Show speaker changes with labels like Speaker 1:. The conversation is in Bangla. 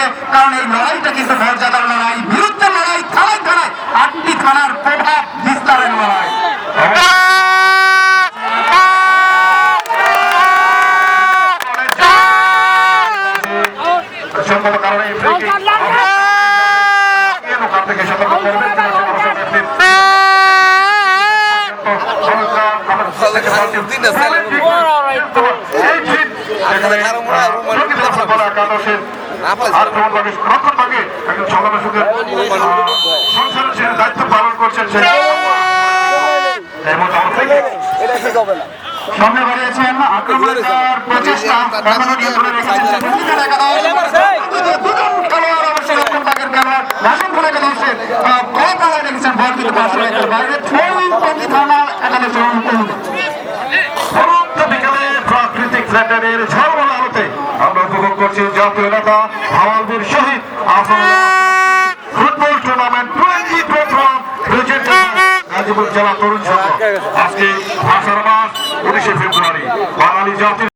Speaker 1: হচ্ছে, কারণ এই লড়াইটা কিন্তু মর্যাদার লড়াই, বিরুদ্ধে লড়াই, থানায় থানায় 8টি থানার প্রভাব বিস্তারের লড়াই। সম্ভব কারণে থেকে সতর্ক করবেন দায়িত্ব পালন করছেন সামনে বাড়িয়েছেন আক্রমণের প্রচেষ্টা এখনো নিয়ন্ত্রণে রেখেছেন প্রাকৃতিক ফ্ল্যাটের ঝলমলে আলোতে আমরা উপভোগ করছি জাতীয় নেতা হাওয়ালবীর শহীদ ফুটবল টুর্নামেন্ট 20 প্রথম গাজীপুর জেলা তরুণ সংঘ আজকে 19 ফেব্রুয়ারি বাঙালি জাতির